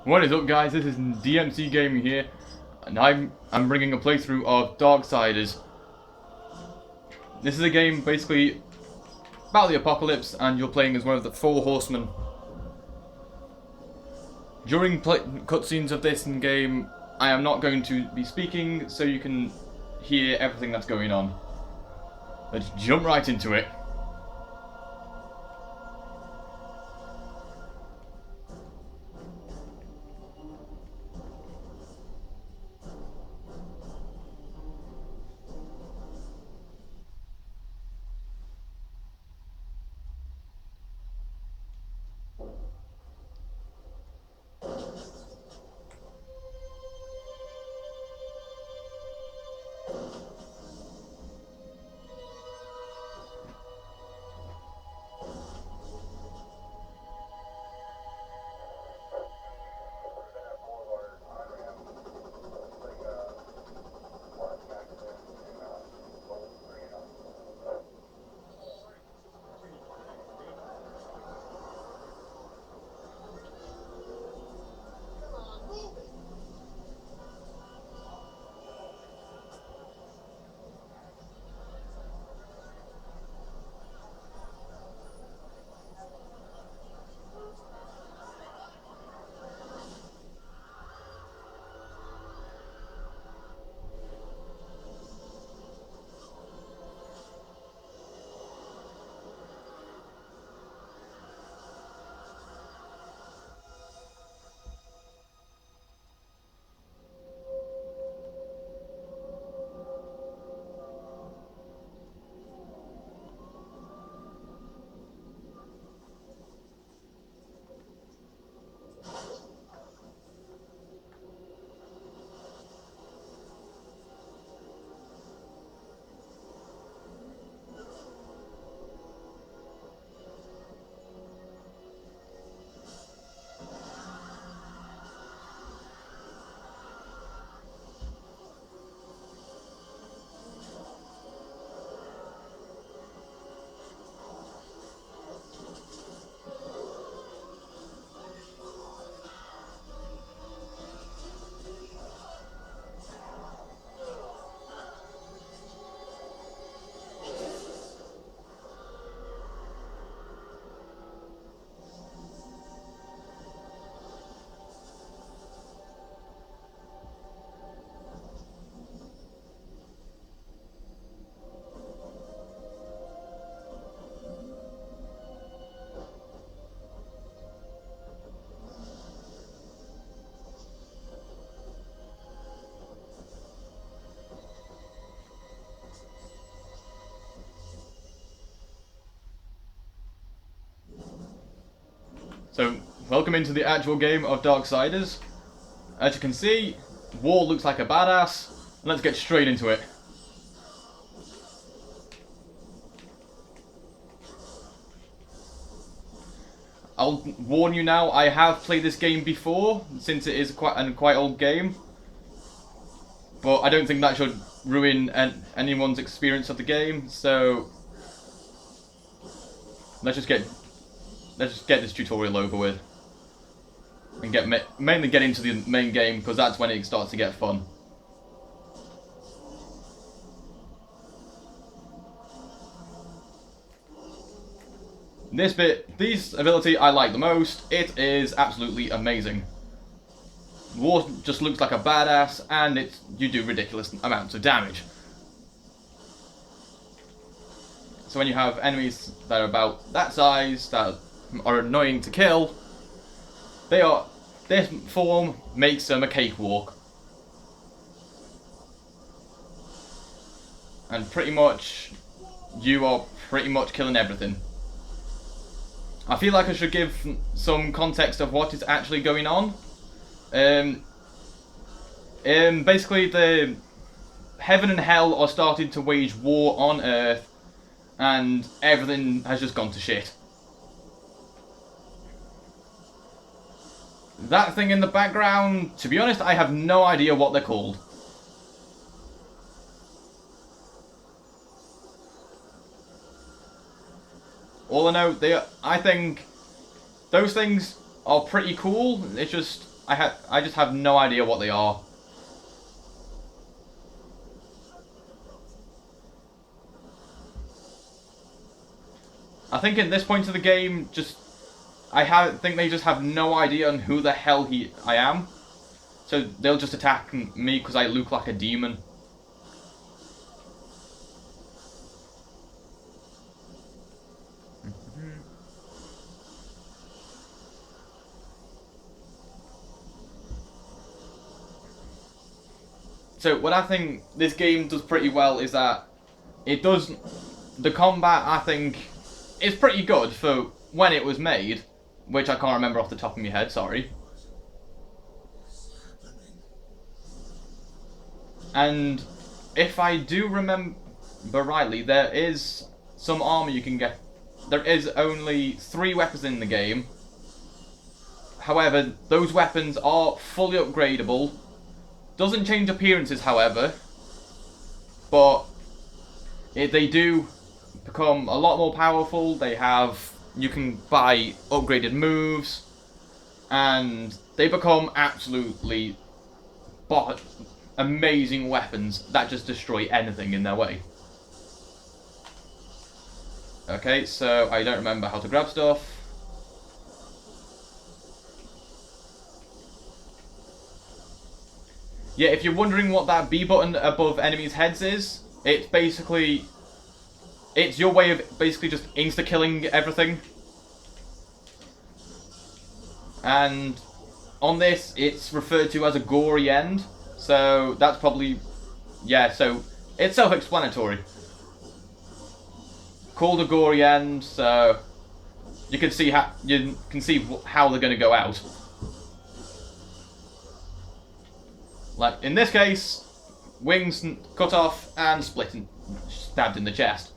What is up, guys? This is DMC Gaming here, and I'm bringing a playthrough of Darksiders. This is a game basically about the apocalypse, and you're playing as one of the four horsemen. During cutscenes of this in game, I am not going to be speaking, so you can hear everything that's going on. Let's jump right into it. So, welcome into the actual game of Darksiders. As you can see, War looks like a badass. Let's get straight into it. I'll warn you now, I have played this game before, since it is quite a quite old game. But I don't think that should ruin anyone's experience of the game, so let's just get this tutorial over with. And mainly get into the main game, because that's when it starts to get fun. This ability I like the most. It is absolutely amazing. War just looks like a badass, and you do ridiculous amounts of damage. So when you have enemies that are about that size, that are annoying to kill, this form makes them a cakewalk. And pretty much, you are pretty much killing everything. I feel like I should give some context of what is actually going on. Basically, the heaven and hell are starting to wage war on Earth, and everything has just gone to shit. That thing in the background, to be honest, I have no idea what they're called. All I know, I think those things are pretty cool. It's just I just have no idea what they are. I think at this point of the game, think they just have no idea on who the hell I am. So they'll just attack me because I look like a demon. So what I think this game does pretty well is that the combat, I think, is pretty good for when it was made, which I can't remember off the top of my head, sorry. And if I do remember rightly, there is some armor you can get. There is only 3 weapons in the game. However, those weapons are fully upgradable. Doesn't change appearances, however, but they do become a lot more powerful. You can buy upgraded moves, and they become absolutely amazing weapons that just destroy anything in their way. Okay, so I don't remember how to grab stuff. Yeah, if you're wondering what that B button above enemies' heads is, it's your way of basically just insta-killing everything. And on this, it's referred to as a gory end, so that's probably, yeah, so it's self-explanatory. Called a gory end, so you can see how they're going to go out. Like, in this case, wings cut off and stabbed in the chest.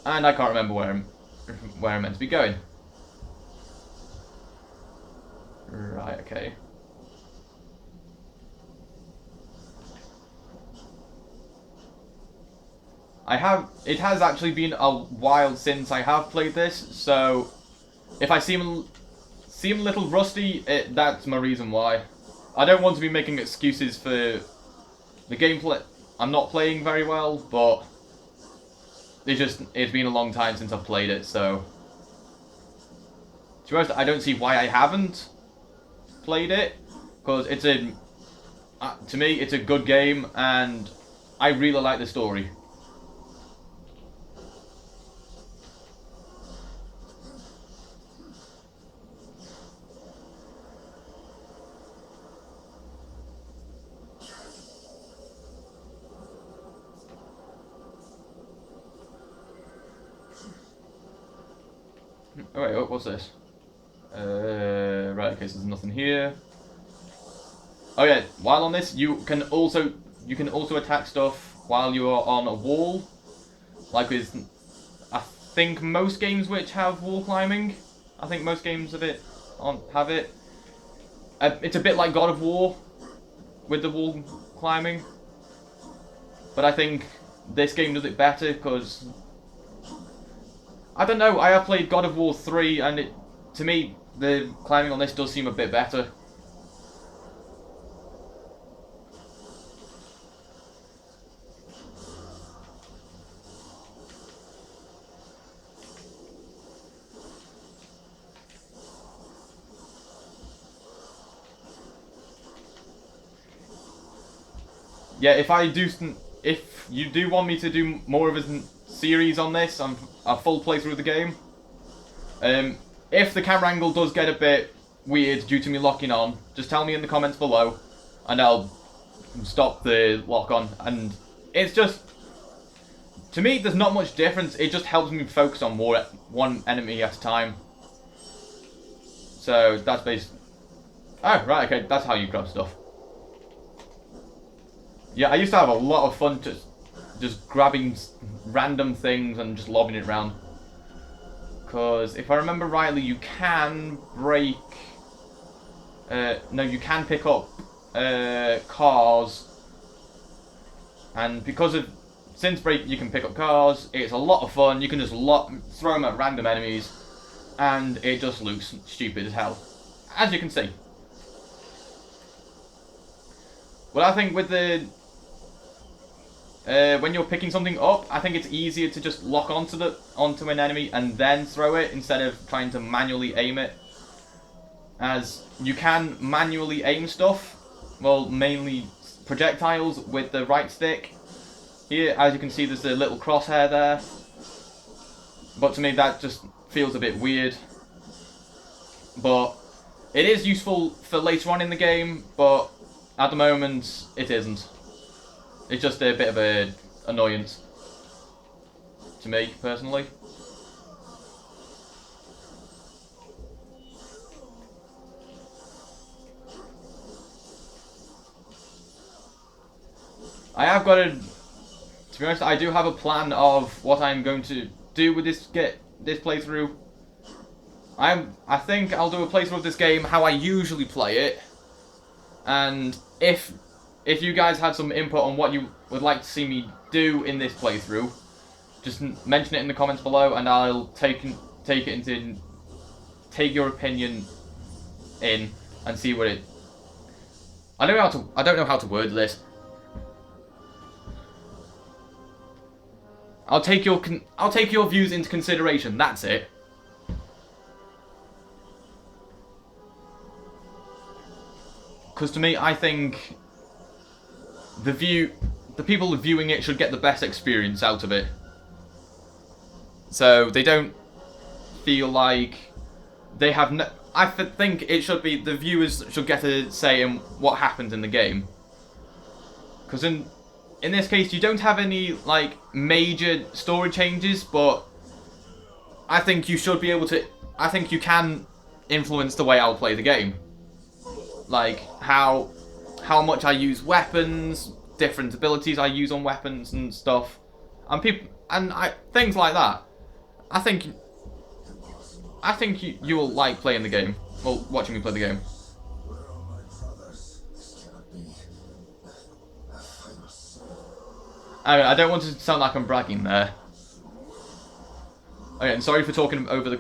And I can't remember where I'm meant to be going. Right, okay. It has actually been a while since I have played this, so if I seem a little rusty, that's my reason why. I don't want to be making excuses for the gameplay. I'm not playing very well, but it's been a long time since I've played it, so to be honest, I don't see why I haven't played it, because to me, it's a good game, and I really like the story. Oh wait, what's this? Right, okay, so there's nothing here. Oh yeah, while on this, you can also attack stuff while you are on a wall. Like with, I think most games which have wall climbing. I think most games have it. It's a bit like God of War with the wall climbing, but I think this game does it better because I don't know. I have played God of War 3, and to me, the climbing on this does seem a bit better. Yeah, if you do want me to do more of a series on this, a full playthrough of the game, if the camera angle does get a bit weird due to me locking on, just tell me in the comments below, and I'll stop the lock on. And it's just, to me, there's not much difference. It just helps me focus on one enemy at a time. So that's basically. Oh, right, okay, that's how you grab stuff. Yeah, I used to have a lot of fun just grabbing random things and just lobbing it around. Because if I remember rightly, you can break. No, you can pick up cars, and since you can pick up cars, it's a lot of fun. You can just throw them at random enemies, and it just looks stupid as hell, as you can see. Well, I think with the when you're picking something up, I think it's easier to just lock onto an enemy and then throw it instead of trying to manually aim it. As you can manually aim stuff, well, mainly projectiles with the right stick. Here, as you can see, there's a little crosshair there. But to me, that just feels a bit weird. But it is useful for later on in the game, but at the moment, it isn't. It's just a bit of an annoyance to me, personally. I have got a... To be honest, I do have a plan of what I'm going to do with this playthrough. I think I'll do a playthrough of this game how I usually play it. And if you guys had some input on what you would like to see me do in this playthrough, just mention it in the comments below, and I'll take your opinion in and see what it. I don't know how to word this. I'll take your views into consideration. That's it. Because to me, I think the people viewing it should get the best experience out of it. So they don't feel like they have no... I think it should be the viewers should get a say in what happened in the game. Because in this case, you don't have any like major story changes, but I think you should be able to... I think you can influence the way I'll play the game. Like how much I use weapons, different abilities I use on weapons and stuff, and things like that. I think you will like playing the game, well, watching me play the game. I don't want to sound like I'm bragging there. Okay, and sorry for talking over the